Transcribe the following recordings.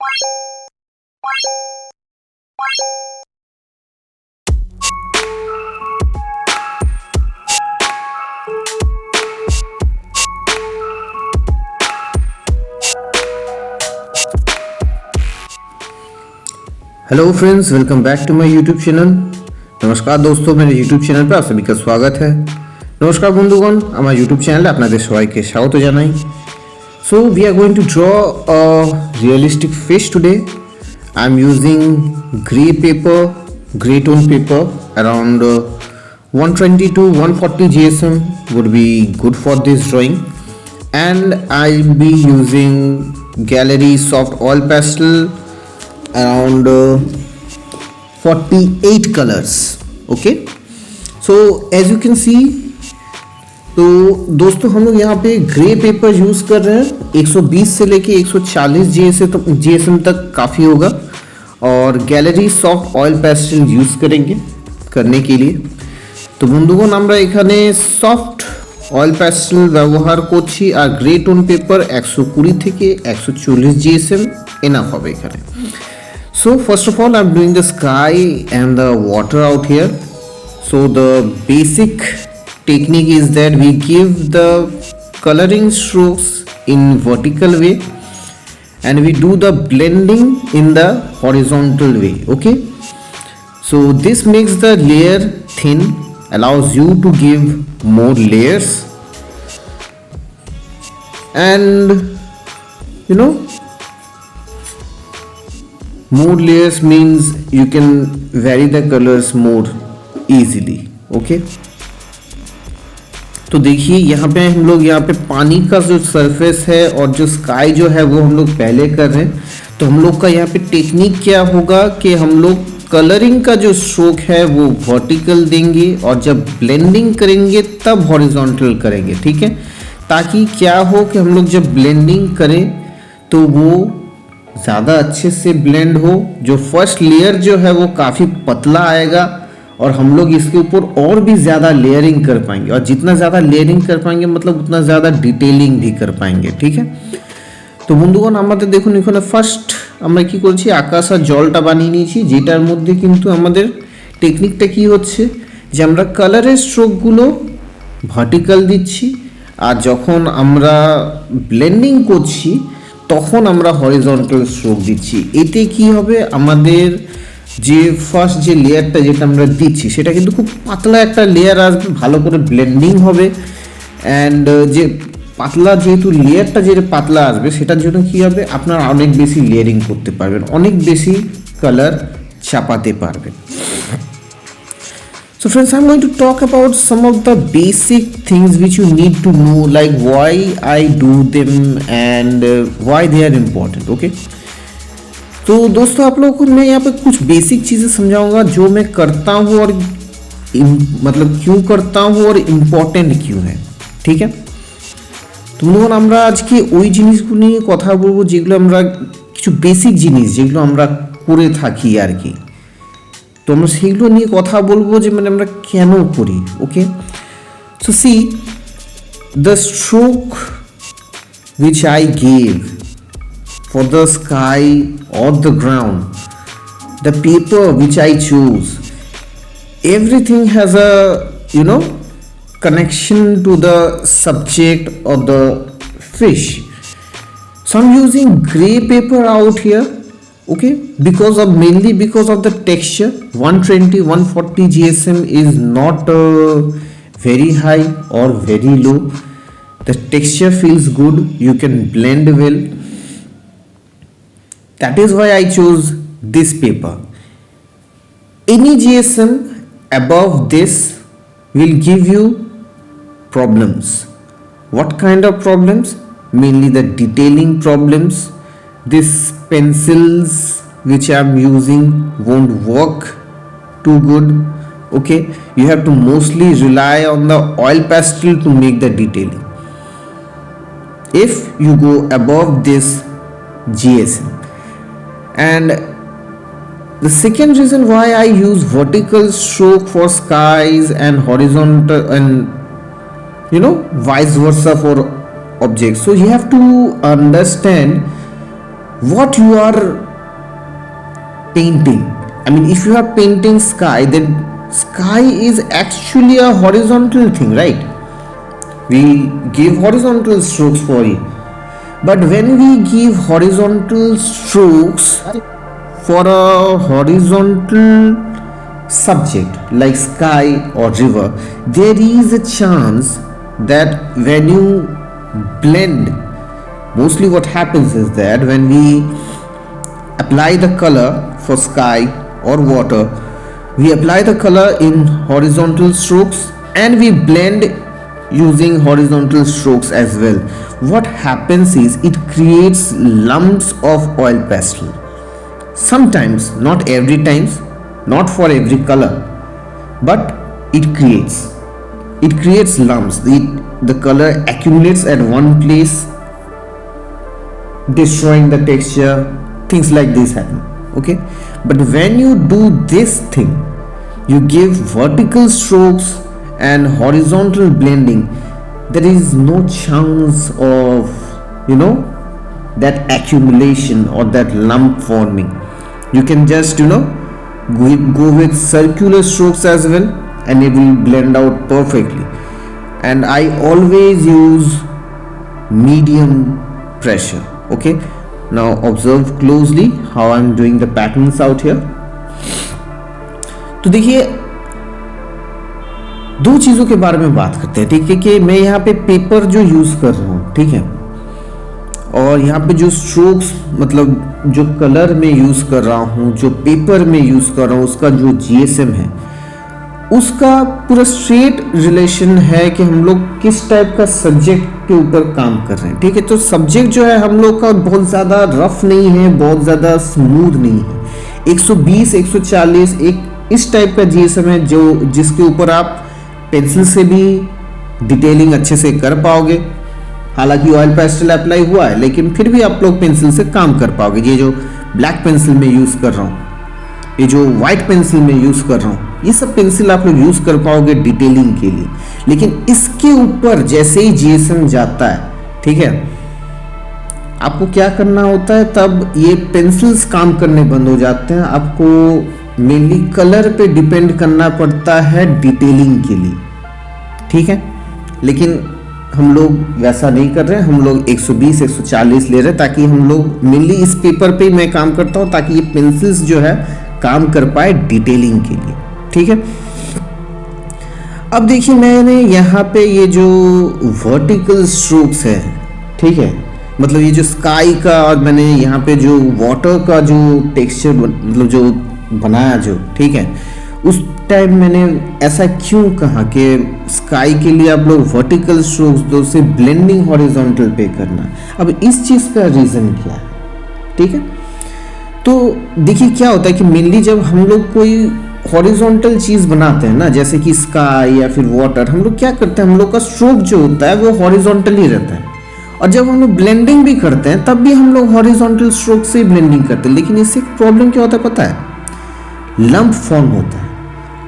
Hello friends, welcome back to my YouTube channel. नमस्कार दोस्तों, मेरे यूट्यूब चैनल पे आप सभी का स्वागत है। नमस्कार बंधुगण, আমার यूट्यूब চ্যানেলে আপনাদের সবাইকে স্বাগত জানাই। So we are going to draw a realistic fish today. I am using gray paper, gray tone paper around 120 to 140 GSM would be good for this drawing, and I'll be using Gallery soft oil pastel around 48 colors. Okay, so as you can see, तो दोस्तों हम लोग यहाँ पे grey paper use कर रहे हैं। 120 से लेके 140 GSM तक काफ़ी होगा, और gallery soft oil pastel use करेंगे करने के लिए। तो বন্ধুগণ, আমরা এখানে সফট অয়েল পেস্টেল ব্যবহার করছি, আর গ্রে টোন পেপার 120 থেকে 140 GSM এনাফ হবে এখানে। So first of all, I'm doing the sky and the water out here. So the basic technique is that we give the coloring strokes in vertical way and we do the blending in the horizontal way. Okay, so this makes the layer thin, allows you to give more layers, and more layers means you can vary the colors more easily. Okay, तो देखिए यहाँ पे हम लोग यहाँ पे पानी का जो सरफेस है और जो स्काई जो है वो हम लोग पहले कर रहे हैं। तो हम लोग का यहाँ पे टेक्निक क्या होगा कि हम लोग कलरिंग का जो स्ट्रोक है वो वर्टिकल देंगे, और जब ब्लेंडिंग करेंगे तब हॉरिजॉन्टल करेंगे। ठीक है, ताकि क्या हो कि हम लोग जब ब्लेंडिंग करें तो वो ज़्यादा अच्छे से ब्लेंड हो। जो फर्स्ट लेयर जो है वो काफ़ी पतला आएगा, और हम लोग इसके ऊपर और भी ज़्यादा लेयरिंग कर पाएंगे, और जितना ज़्यादा लेयरिंग कर पाएंगे मतलब उतना ज़्यादा डिटेलिंग भी कर पाएंगे। ठीक है, তো বন্ধুগণ, আমাদের দেখুন এখানে ফার্স্ট আমরা কি করছি, আকাশ আর জলটা বানিয়ে নিয়েছি, যেটার মধ্যে কিন্তু আমাদের টেকনিকটা কি হচ্ছে যে আমরা কালারের স্ট্রোকগুলো ভার্টিক্যাল দিচ্ছি, আর যখন আমরা ব্লেন্ডিং করছি তখন আমরা হরিজন্টাল স্ট্রোক দিচ্ছি। এতে কি হবে, আমাদের যে ফার্স্ট যে লেয়ারটা যেটা আমরা দিচ্ছি সেটা কিন্তু খুব পাতলা একটা লেয়ার আসবে, ভালো করে ব্লেন্ডিং হবে, অ্যান্ড যে পাতলা যেহেতু লেয়ারটা যেটা পাতলা আসবে সেটার জন্য কী হবে, আপনারা অনেক বেশি লেয়ারিং করতে পারবেন, অনেক বেশি কালার চাপাতে পারবেন। So friends, I'm going to talk about some of the basic things which you need to know, like why I do them and why they are important. Okay, तो दोस्तों आप लोगों को मैं यहाँ पे कुछ बेसिक चीज़ें समझाऊंगा जो मैं करता हूँ, और मतलब क्यों करता हूँ और इम्पोर्टेंट क्यों है। ठीक है, তো বন্ধুগণ, আমরা আজকে ওই জিনিসগুলো নিয়ে কথা বলবো যেগুলো আমরা কিছু বেসিক জিনিস যেগুলো আমরা করে থাকি আর কি। তো আমরা সেগুলো নিয়ে কথা বলবো যে মানে আমরা কেন করি। Okay, so see the stroke which I gave for the sky or the ground, the paper which I chose, everything has a connection to the subject or the fish. So I'm using gray paper out here. Okay, mainly because of the texture. 120 140 GSM is not very high or very low. The texture feels good, you can blend well. That is why I chose this paper. Any GSM above this will give you problems. What kind of problems? Mainly the detailing problems. These pencils which I am using won't work too good. Okay, you have to mostly rely on the oil pastel to make the detailing if you go above this GSM. And the second reason why I use vertical stroke for skies and horizontal, and vice versa for objects. So you have to understand what you are painting. I mean, if you are painting sky, then sky is actually a horizontal thing, right? We give horizontal strokes for it. But when we give horizontal strokes for a horizontal subject like sky or river, there is a chance that when you blend, mostly what happens is that when we apply the color for sky or water, we apply the color in horizontal strokes and we blend using horizontal strokes as well. What happens is it creates lumps of oil pastel. Sometimes, not every times, not for every color, but it creates lumps. The color accumulates at one place, destroying the texture. Things like this happen. Okay, but when you do this thing, you give vertical strokes and horizontal blending, there is no chance of that accumulation or that lump forming. You can just go with circular strokes as well, and it will blend out perfectly. And I always use medium pressure. Okay, now observe closely how I'm doing the patterns out here. तो देखिए, दो चीजों के बारे में बात करते हैं, ठीक है, कि मैं यहाँ पे पेपर जो यूज कर रहा हूँ, ठीक है, और यहाँ पे जो स्ट्रोक्स मतलब जो कलर में यूज कर रहा हूँ, जो पेपर में यूज कर रहा हूँ, उसका जो जीएसएम है, उसका पूरा स्ट्रेट रिलेशन है कि हम लोग किस टाइप का सब्जेक्ट के ऊपर काम कर रहे हैं। ठीक है, तो सब्जेक्ट जो है हम लोग का बहुत ज़्यादा रफ नहीं है, बहुत ज़्यादा स्मूथ नहीं है। 120 140 एक इस टाइप का जीएसएम है जो जिसके ऊपर आप पेंसिल से भी डिटेलिंग अच्छे से कर पाओगे। हालांकि ऑयल पेस्टल अप्लाई हुआ है, लेकिन फिर भी आप लोग पेंसिल से काम कर पाओगे। ये जो ब्लैक पेंसिल में यूज़ कर रहा हूँ, ये जो व्हाइट पेंसिल में यूज़ कर रहा हूँ, ये सब पेंसिल आप लोग यूज़ कर पाओगे डिटेलिंग के लिए। लेकिन इसके ऊपर जैसे ही जीएसएम जाता है, ठीक है, आपको क्या करना होता है, तब ये पेंसिल्स काम करने बंद हो जाते हैं। आपको मेनली कलर पे डिपेंड करना पड़ता है डिटेलिंग के लिए। ठीक है, लेकिन हम लोग वैसा नहीं कर रहे हैं। हम लोग 120 140 ले रहे हैं, ताकि हम लोग मेनली इस पेपर पे मैं काम करता हूँ, ताकि ये पेंसिल्स जो है काम कर पाए डिटेलिंग के लिए। ठीक है, अब देखिए मैंने यहाँ पे ये जो वर्टिकल स्ट्रोक्स है, ठीक है, मतलब ये जो स्काई का, और मैंने यहाँ पे जो वाटर का जो टेक्सचर मतलब जो बनाया जो, ठीक है, उस टाइम मैंने ऐसा क्यों कहा कि स्काई के लिए आप लोग वर्टिकल स्ट्रोक्स दो, से ब्लेंडिंग हॉरिजॉन्टल पे करना। अब इस चीज़ का रीज़न क्या है? ठीक है, तो देखिए क्या होता है कि मेनली जब हम लोग कोई हॉरिजॉन्टल चीज़ बनाते हैं ना, जैसे कि स्काई या फिर वाटर, हम लोग क्या करते हैं, हम लोग का स्ट्रोक जो होता है वो हॉरिजॉन्टल ही रहता है। और जब हम लोग ब्लेंडिंग भी करते हैं तब भी हम लोग हॉरिजॉन्टल स्ट्रोक से ब्लेंडिंग करते हैं। लेकिन इससे प्रॉब्लम क्या होता है पता है? लंप फॉर्म होता है।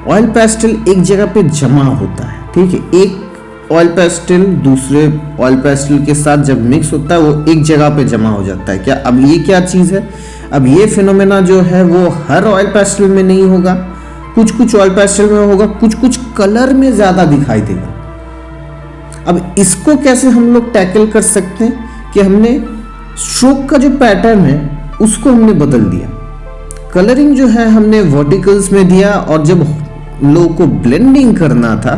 ऑयल पेस्टल एक जगह पे जमा होता है। ठीक है, एक ऑयल पेस्टल दूसरे ऑयल पेस्टल के साथ जब मिक्स होता है वो एक जगह पे जमा हो जाता है। क्या अब ये क्या चीज़ है? अब ये फिनोमेना जो है वो हर ऑयल पेस्टल में नहीं होगा, कुछ कुछ ऑयल पेस्टल में होगा, कुछ कुछ कलर में ज़्यादा दिखाई देगा। अब इसको कैसे हम लोग टैकल कर सकते हैं कि हमने स्ट्रोक का जो पैटर्न है उसको हमने बदल दिया। कलरिंग जो है हमने वर्टिकल्स में दिया, और जब लोगों को ब्लेंडिंग करना था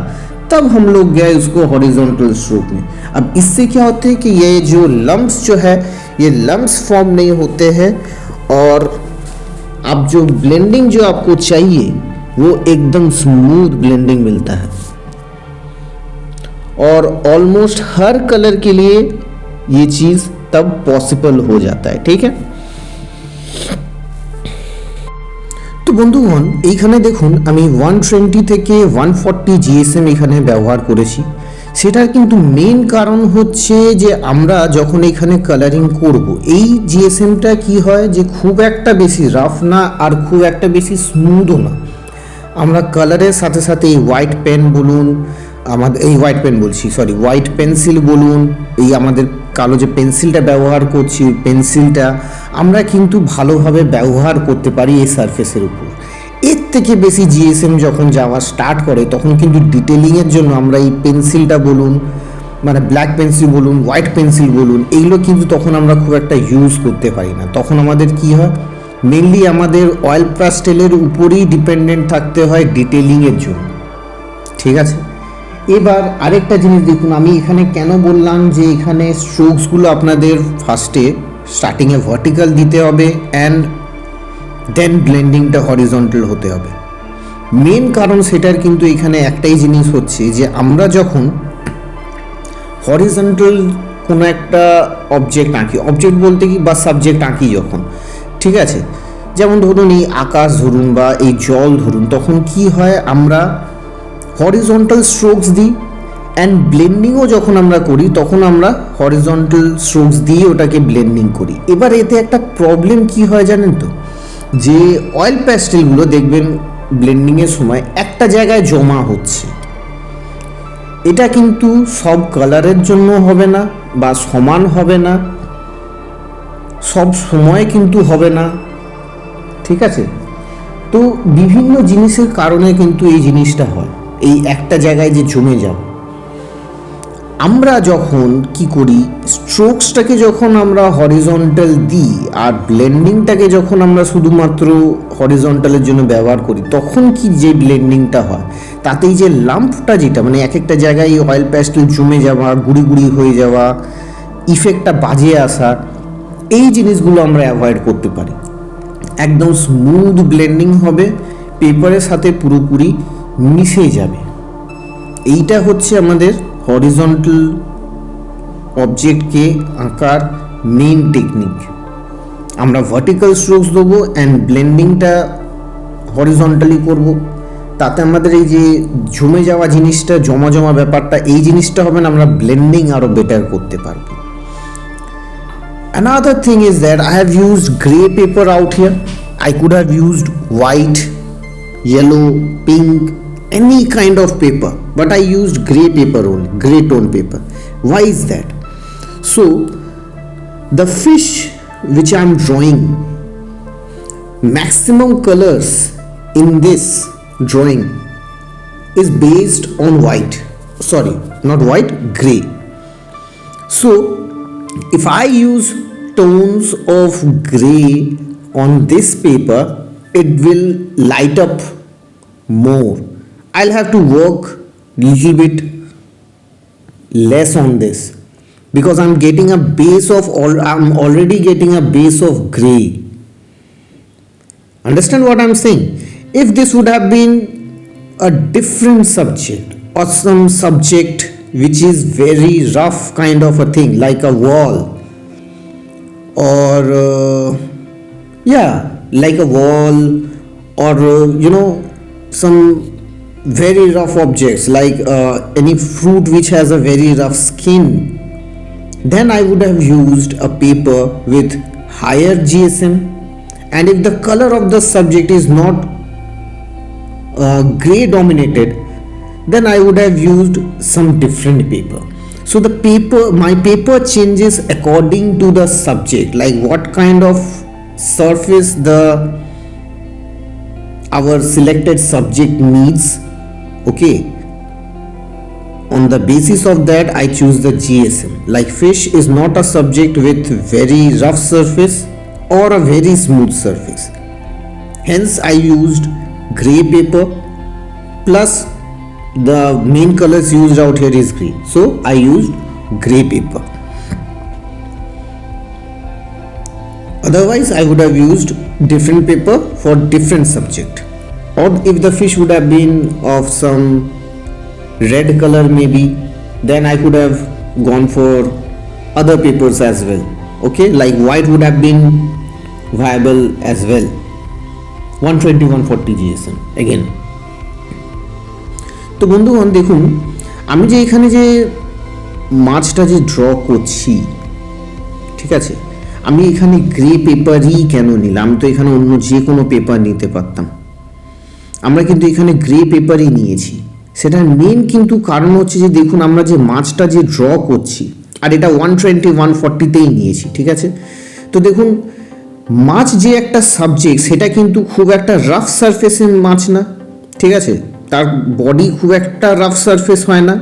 तब हम लोग गए उसको हॉरिजॉन्टल स्ट्रोक में। अब इससे क्या होते हैं कि ये जो लम्प्स जो है ये लम्प्स फॉर्म नहीं होते हैं, और अब जो ब्लेंडिंग जो आपको चाहिए वो एकदम स्मूथ ब्लेंडिंग मिलता है। और ऑलमोस्ट हर कलर के लिए ये चीज़ तब पॉसिबल हो जाता है। ठीक है, তো বন্ধুগণ এইখানে দেখুন আমি 120 থেকে 140 জিএসএম এখানে ব্যবহার করেছি। সেটার কিন্তু মেইন কারণ হচ্ছে যে আমরা যখন এখানে কালারিং করব, এই জিএসএমটা কি হয় যে খুব একটা বেশি রাফ না আর খুব একটা বেশি স্মুথও না। আমরা কালারের সাথে সাথে এই হোয়াইট পেন বলুন, আমাদের এই হোয়াইট পেন বলছি সরি হোয়াইট পেন্সিল বলুন, এই আমাদের কালো যে পেন্সিলটা ব্যবহার করছি, ওই পেন্সিলটা আমরা কিন্তু ভালোভাবে ব্যবহার করতে পারি এই সারফেসের উপর। এর থেকে বেশি জিএসএম যখন যাওয়া স্টার্ট করে তখন কিন্তু ডিটেলিংয়ের জন্য আমরা এই পেন্সিলটা বলুন, মানে ব্ল্যাক পেন্সিল বলুন, হোয়াইট পেন্সিল বলুন, এইগুলো কিন্তু তখন আমরা খুব একটা ইউজ করতে পারি না। তখন আমাদের কি হয়, মেনলি আমাদের অয়েল প্যাস্টেলের উপরেই ডিপেন্ডেন্ট থাকতে হয় ডিটেলিংয়ের জন্য। ঠিক আছে, এবার আরেকটা জিনিস দেখুন, আমি এখানে কেন বললাম যে এখানে স্ট্রোকসগুলো আপনাদের ফার্স্টে স্টার্টিংয়ে ভার্টিক্যাল দিতে হবে অ্যান্ড দেন ব্লেন্ডিংটা হরিজন্টাল হতে হবে। মেন কারণ সেটার কিন্তু এখানে একটাই জিনিস হচ্ছে যে আমরা যখন হরিজন্টাল কোনো একটা অবজেক্ট আঁকি, অবজেক্ট বলতে কি বা সাবজেক্ট আঁকি যখন, ঠিক আছে, যেমন ধরুন এই আকাশ ধরুন বা এই জল ধরুন, তখন কি হয় আমরা হরিজন্টাল স্ট্রোকস দিই অ্যান্ড ব্লেন্ডিংও যখন আমরা করি তখন আমরা হরিজন্টাল স্ট্রোকস দিয়ে ওটাকে ব্লেন্ডিং করি। এবার এতে একটা প্রবলেম কি হয় জানেন তো, যে অয়েল প্যাস্টেলগুলো দেখবেন ব্লেন্ডিংয়ের সময় একটা জায়গায় জমা হচ্ছে। এটা কিন্তু সব কালারের জন্য হবে না বা সমান হবে না, সব সময় কিন্তু হবে না। ঠিক আছে, তো বিভিন্ন জিনিসের কারণে কিন্তু এই জিনিসটা হয়, এই একটা জায়গায় যে জমে যাও। আমরা যখন কি করি, স্ট্রোকসটাকে যখন আমরা হরিজন্টাল দিই আর ব্লেন্ডিংটাকে যখন আমরা শুধুমাত্র হরিজন্টালের জন্য ব্যবহার করি, তখন কি যে ব্লেন্ডিংটা হয় তাতেই যে লাম্পটা, যেটা মানে এক একটা জায়গায় অয়েল প্যাস্টেল জমে যাওয়া, গুড়ি গুড়ি হয়ে যাওয়া, ইফেক্টটা বাজে আসা, এই জিনিসগুলো আমরা অ্যাভয়েড করতে পারি। একদম স্মুথ ব্লেন্ডিং হবে, পেপারের সাথে পুরোপুরি মিশে যাবে। এইটা হচ্ছে আমাদের হরিজন্টাল অবজেক্টকে আঁকার মেইন টেকনিক। আমরা ভার্টিক্যাল স্ট্রোকস দেবো অ্যান্ড ব্লেন্ডিংটা হরিজন্টালি করব, তাতে আমাদের এই যে জমে যাওয়া জিনিসটা, জমা জমা ব্যাপারটা, এই জিনিসটা হবে না, আমরা ব্লেন্ডিং আরও বেটার করতে পারবো। Another thing is that I have used grey paper out here. I could have used white, yellow, pink, any kind of paper, but I used grey paper only, grey tone paper. Why is that? So the fish which I am drawing, maximum colors in this drawing is based on white, sorry, not white, grey. So if I use tones of grey on this paper, it will light up more. I'll have to work little bit less on this because I'm getting a base of I'm already getting a base of grey. Understand what I'm saying? If this would have been a different subject or some subject which is very rough kind of a thing, like a wall or like a wall or some very rough objects like any fruit which has a very rough skin, then I would have used a paper with higher GSM. And if the color of the subject is not gray dominated, then I would have used some different paper. So my paper changes according to the subject, like what kind of surface our selected subject needs. Okay, on the basis of that I choose the GSM. Like fish is not a subject with very rough surface or a very smooth surface, hence I used gray paper, plus the main colors used out here is green, so I used gray paper. Otherwise I would have used different paper for different subject. Or if the fish would have been of some red color maybe, then I could have gone for other papers as well. Okay, like white would have been viable as well. 120 140 GSM again. তো বন্ধুগণ দেখুন, আমি যে এখানে যে মাছটা যে draw করছি, ঠিক আছে, আমি এখানে গ্রে পেপারই কেন নিলাম? তো এখানে অন্য যে কোনো পেপার নিতে পারতাম, আমরা কিন্তু এখানে গ্রে পেপারই নিয়েছি। সেটার মেন কিন্তু কারণ হচ্ছে যে দেখুন, আমরা যে মাছটা যে ড্র করছি, আর এটা 120 140তেই নিয়েছি, ঠিক আছে। তো দেখুন মাছ যে একটা সাবজেক্ট সেটা কিন্তু খুব একটা রাফ সারফেসের মাছ না, ঠিক আছে, তার বডি খুব একটা রাফ সারফেস হয় না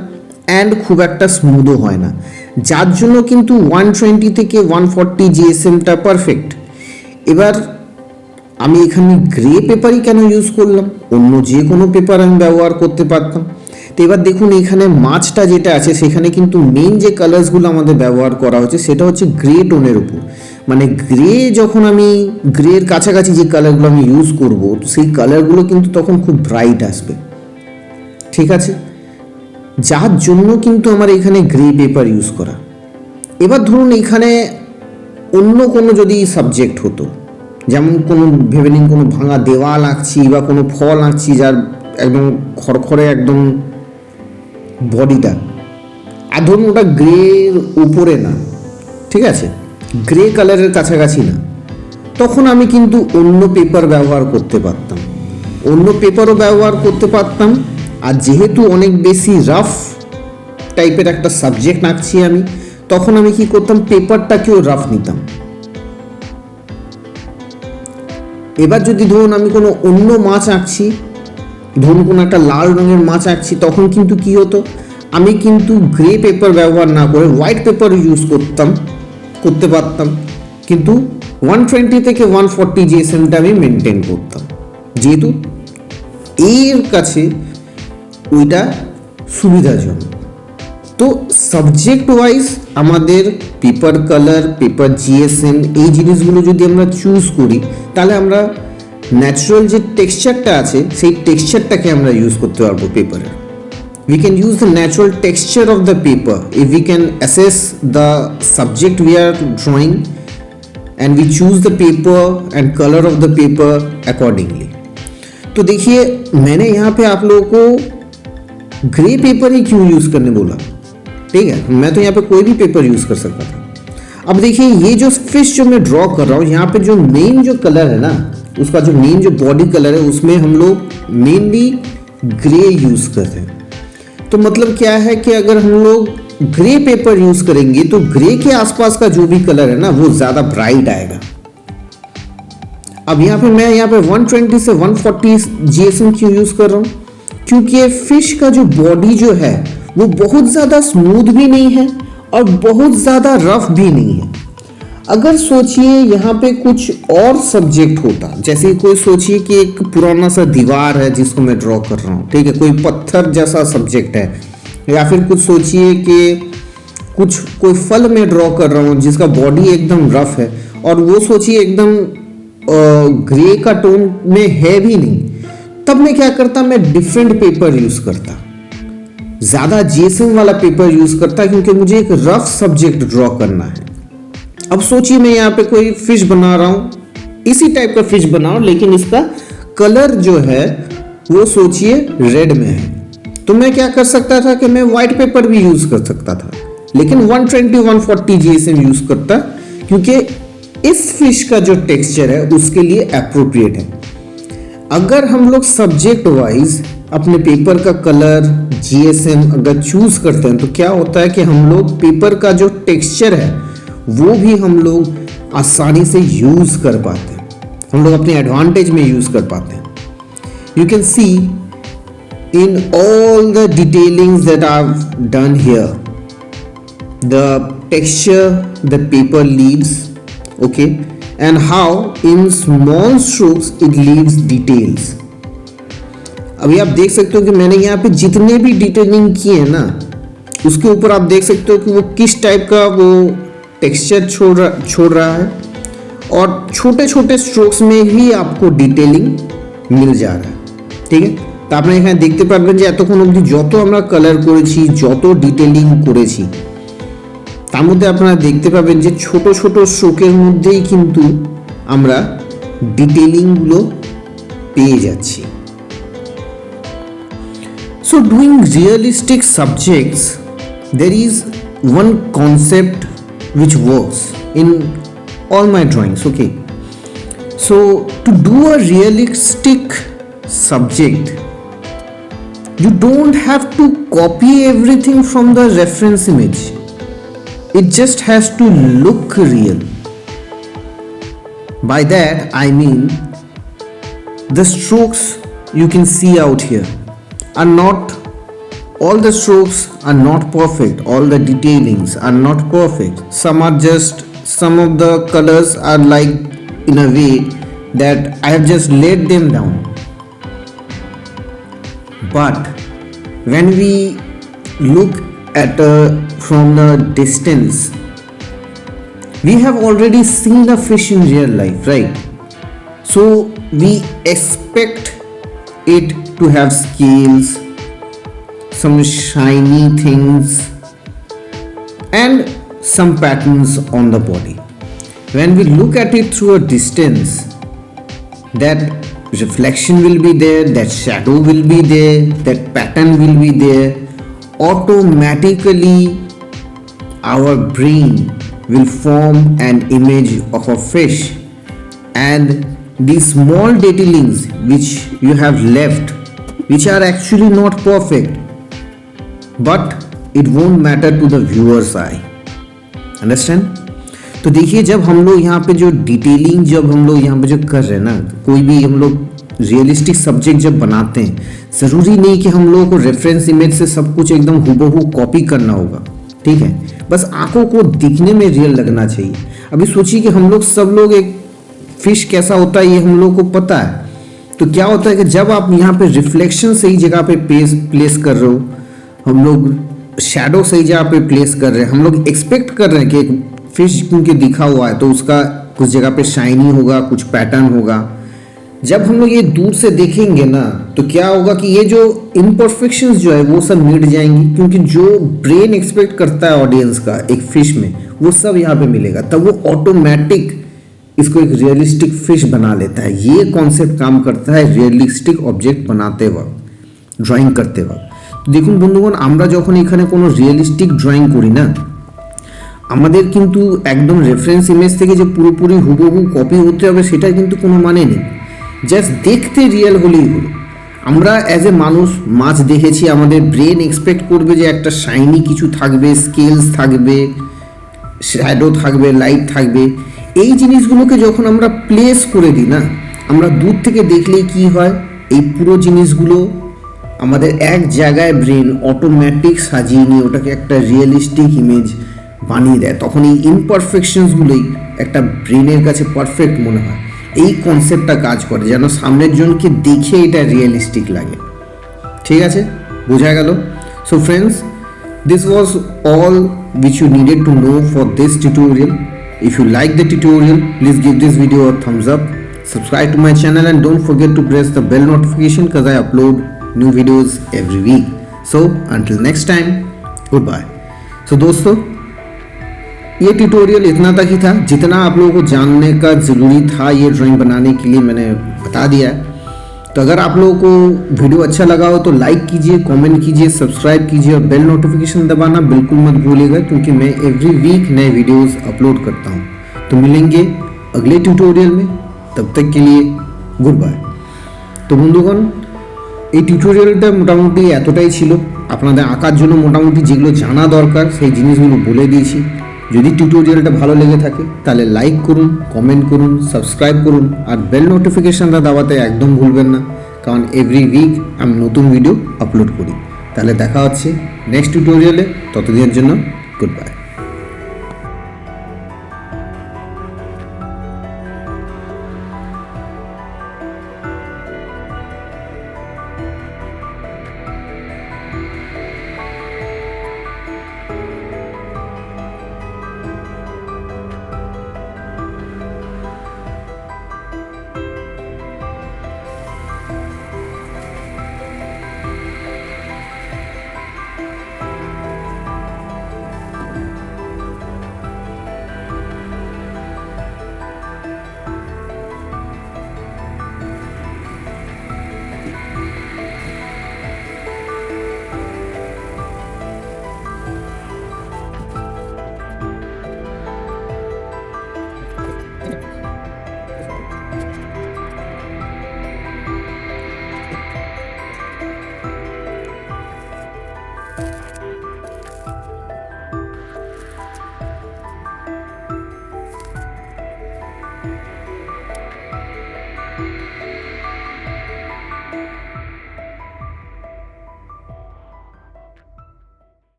অ্যান্ড খুব একটা স্মুথও হয় না, যার জন্য কিন্তু 120 থেকে 140 জিএসএমটা পারফেক্ট। এবার আমি এখানে গ্রে পেপারই কেন ইউজ করলাম, অন্য যে কোনো পেপার আমি ব্যবহার করতে পারতাম। তো এবার দেখুন এখানে মাছটা যেটা আছে সেখানে কিন্তু মেন যে কালার্সগুলো আমাদের ব্যবহার করা হচ্ছে সেটা হচ্ছে গ্রে টোনের উপর, মানে গ্রে যখন আমি গ্রের কাছাকাছি যে কালারগুলো আমি ইউজ করব সেই কালারগুলো কিন্তু তখন খুব ব্রাইট আসবে, ঠিক আছে, যার জন্য কিন্তু আমার এখানে গ্রে পেপার ইউজ করা। এবার ধরুন এখানে অন্য কোনো যদি সাবজেক্ট হতো, যেমন কোনো ভেবে নিন কোনো ভাঙা দেওয়াল আঁকছি বা কোনো ফল আঁকছি যার একদম খড়খড়ে একদম বডিটা, আর ধরুন ওটা গ্রের উপরে না, ঠিক আছে, গ্রে কালারের কাছাকাছি না, তখন আমি কিন্তু অন্য পেপার ব্যবহার করতে পারতাম, অন্য পেপারও ব্যবহার করতে পারতাম। আর যেহেতু অনেক বেশি রাফ টাইপের একটা সাবজেক্ট আঁকছি আমি, তখন আমি কি করতাম, পেপারটাকেও রাফ নিতাম। এবার যদি ধরুন আমি কোনো অন্য মাছ আঁকছি, ধরুন কোনো একটা লাল রঙের মাছ আঁকছি, তখন কিন্তু কি হতো, আমি কিন্তু গ্রে পেপার ব্যবহার না করে হোয়াইট পেপার ইউজ করতে পারতাম, কিন্তু 120 থেকে 140 জিএসএমটা আমি মেনটেন করতাম, যেহেতু এর কাছে ওইটা সুবিধাজনক। তো সাবজেক্ট ওয়াইজ আমাদের পেপার কালার, পেপার জিএসএম এই জিনিসগুলো যদি আমরা চুজ করি, তাহলে আমরা ন্যাচারাল যে টেক্সচারটা আছে সেই টেক্সচারটাকে আমরা ইউজ করতে পারবো পেপারের। We can use the natural texture of the paper if we can assess the subject we are drawing and we choose the paper and color of the paper accordingly. तो देखिए मैंने यहाँ पे आप लोगों को ग्रे पेपर ही क्यों use करने बोला, ठीक है, मैं तो यहाँ पे कोई भी पेपर यूज़ कर सकता था। अब देखिए ये जो फिश जो मैं ड्रॉ कर रहा हूँ, यहाँ पे जो मेन जो कलर है ना, उसका जो मेन जो बॉडी कलर है उसमें हम लोग मेनली ग्रे यूज़ करते हैं। तो मतलब क्या है कि अगर हम लोग ग्रे पेपर यूज़ करेंगे तो ग्रे के आसपास का जो भी कलर है ना वो ज़्यादा ब्राइट आएगा। अब यहाँ पे मैं 120 से 140 जीएसएम क्यों यूज़ कर रहा हूँ, क्योंकि ये फिश का जो बॉडी जो है वो बहुत ज़्यादा स्मूथ भी नहीं है और बहुत ज़्यादा रफ भी नहीं है। अगर सोचिए यहाँ पे कुछ और सब्जेक्ट होता, जैसे कोई सोचिए कि एक पुराना सा दीवार है जिसको मैं ड्रॉ कर रहा हूँ, ठीक है, कोई पत्थर जैसा सब्जेक्ट है, या फिर कुछ सोचिए कि कोई फल में ड्रॉ कर रहा हूँ जिसका बॉडी एकदम रफ है और वो सोचिए एकदम ग्रे का टोन में है भी नहीं, तब मैं क्या करता, मैं डिफरेंट पेपर यूज़ करता, ज़्यादा जीएसएम वाला पेपर यूज़ करता, क्योंकि मुझे एक रफ सब्जेक्ट ड्रॉ करना है। अब सोचिए मैं यहाँ पे कोई फिश बना रहा हूँ, इसी टाइप का फिश बना रहा हूँ, लेकिन इसका कलर जो है वो सोचिए रेड में है, तो मैं क्या कर सकता था कि मैं व्हाइट पेपर भी यूज़ कर सकता था, लेकिन 120-140 जीएसएम यूज़ करता, क्योंकि इस फिश का जो टेक्सचर है उसके लिए अप्रोप्रिएट है। अगर हम लोग सब्जेक्ट वाइज अपने पेपर का कलर जीएसएम अगर चूज करते हैं तो क्या होता है कि हम लोग पेपर का जो टेक्सचर है वो भी हम लोग आसानी से यूज कर पाते हैं, हम लोग अपने एडवांटेज में यूज कर पाते हैं। You can see in all the detailings that I have done here, the texture the paper leaves, okay, and how in small strokes it leaves details। अभी आप देख सकते हो कि मैंने यहाँ पे जितने भी डिटेलिंग किए हैं ना उसके ऊपर आप देख सकते हो कि वो किस टाइप का वो टेक्सचर छोड़ रहा है, और छोटे छोटे स्ट्रोक्स में ही आपको डिटेलिंग मिल जा रहा है, ठीक है। तो आपने এখানে দেখতে পারবেন যে এতক্ষণ অবধি যত আমরা কালার করেছি, যত ডিটেলিং করেছি, তার মধ্যে আপনারা দেখতে পাবেন যে ছোট ছোট স্ট্রোকের মধ্যেই কিন্তু আমরা ডিটেলিংগুলো পেয়ে যাচ্ছি। So doing realistic subjects, there is one concept which works in all my drawings, okay. So to do a realistic subject, you don't have to copy everything from the reference image, It just has to look real. By that I mean the strokes you can see out here are not, all the strokes are not perfect, all the detailings are not perfect. Some are just, some of the colors are like in a way that I have just laid them down. But when we look at from the distance, we have already seen a fish in real life, right? So we expect it to have scales, some shiny things, and some patterns on the body. When we look at it through a distance, that reflection will be there, that shadow will be there, that pattern will be there. Automatically our brain will form an image of a fish, and these small detailings which you have left, which are actually not perfect, but it won't matter to the viewer's eye. Understand? तो देखिए, जब हम लोग यहाँ पे जो detailing जब हम लोग यहाँ पे जो कर रहे हैं ना, कोई भी हम लोग रियलिस्टिक सब्जेक्ट जब बनाते हैं, ज़रूरी नहीं कि हम लोगों को रेफरेंस इमेज से सब कुछ एकदम हूबहू कॉपी करना होगा, ठीक है? बस आंखों को दिखने में रियल लगना चाहिए। अभी सोचिए कि हम लोग सब लोग, एक फिश कैसा होता है ये हम लोग को पता है, तो क्या होता है कि जब आप यहाँ पे रिफ्लेक्शन सही जगह पे प्लेस कर रहे हो, हम लोग शैडो सही जगह पे प्लेस कर रहे हैं, हम लोग एक्सपेक्ट कर रहे हैं कि एक फिश क्योंकि दिखा हुआ है तो उसका कुछ जगह पे शाइनी होगा, कुछ पैटर्न होगा। जब हम लोग ये दूर से देखेंगे ना, तो क्या होगा कि ये जो इम्परफेक्शंस जो है वो सब मिट जाएंगी, क्योंकि जो ब्रेन एक्सपेक्ट करता है ऑडियंस का एक फिश में, वो सब यहाँ पे मिलेगा। तब वो ऑटोमेटिक इसको एक रियलिस्टिक फिश बना लेता है। ये कॉन्सेप्ट काम करता है रियलिस्टिक ऑब्जेक्ट बनाते वक्त, ड्रॉइंग करते वक्त। तो দেখুন বন্ধুগণ, আমরা যখন এখানে কোনো রিয়েলিস্টিক ড্রয়িং করি না, আমাদের কিন্তু একদম রেফারেন্স ইমেজ থেকে যে পুরোপুরি হুবহু কপি হতে হবে সেটা কিন্তু কোনো মানে নেই। জাস্ট দেখতে রিয়েল হলেই হলো। আমরা অ্যাজ এ মানুষ মাছ দেখেছি, আমাদের ব্রেন এক্সপেক্ট করবে যে একটা শাইনি কিছু থাকবে, স্কেলস থাকবে, শ্যাডো থাকবে, লাইট থাকবে। এই জিনিসগুলোকে যখন আমরা প্লেস করে দিই না, আমরা দূর থেকে দেখলেই কি হয়, এই পুরো জিনিসগুলো আমাদের এক জায়গায় ব্রেন অটোমেটিক সাজিয়ে নিয়ে ওটাকে একটা রিয়েলিস্টিক ইমেজ বানিয়ে দেয়। তখন এই ইমপারফেকশনসগুলোই একটা ব্রেনের কাছে পারফেক্ট মনে হয়। এই কনসেপ্টটা কাজ করে যেন সামনের জনকে দেখে এটা রিয়েলিস্টিক লাগে। ঠিক আছে, বোঝা গেল? So friends, this was all which you needed to know for this tutorial. If you like the tutorial, please give this video a thumbs up, subscribe to my channel and don't forget to press the bell notification because I upload new videos every week. So until next time, goodbye. So दोस्तों, ये tutorial इतना तक ही था जितना आप लोगों को जानने का ज़रूरी था ये ड्राइंग बनाने के लिए मैंने बता दिया है। तो अगर आप लोगों को वीडियो अच्छा लगा हो तो लाइक कीजिए, कमेंट कीजिए, सब्सक्राइब कीजिए और बेल नोटिफिकेशन दबाना बिल्कुल मत भूलिएगा, क्योंकि मैं एवरी वीक नए वीडियोस अपलोड करता हूँ। तो मिलेंगे अगले ट्यूटोरियल में, तब तक के लिए गुड बाय। तो বন্ধুগণ, এই টিউটোরিয়ালটা মোটামুটি এতটাই ছিল। আপনাদের আঁকার জন্য মোটামুটি যেগুলো জানা দরকার সেই জিনিসগুলো বলে দিয়েছি। যদি টিউটোরিয়ালটা ভালো লেগে থাকে তাহলে লাইক করুন, কমেন্ট করুন, সাবস্ক্রাইব করুন আর বেল নোটিফিকেশানটা দাবাতে একদম ভুলবেন না, কারণ এভরি উইক আমি নতুন ভিডিও আপলোড করি। তাহলে দেখা হচ্ছে নেক্সট টিউটোরিয়ালে, ততদিনের জন্য গুড বাই।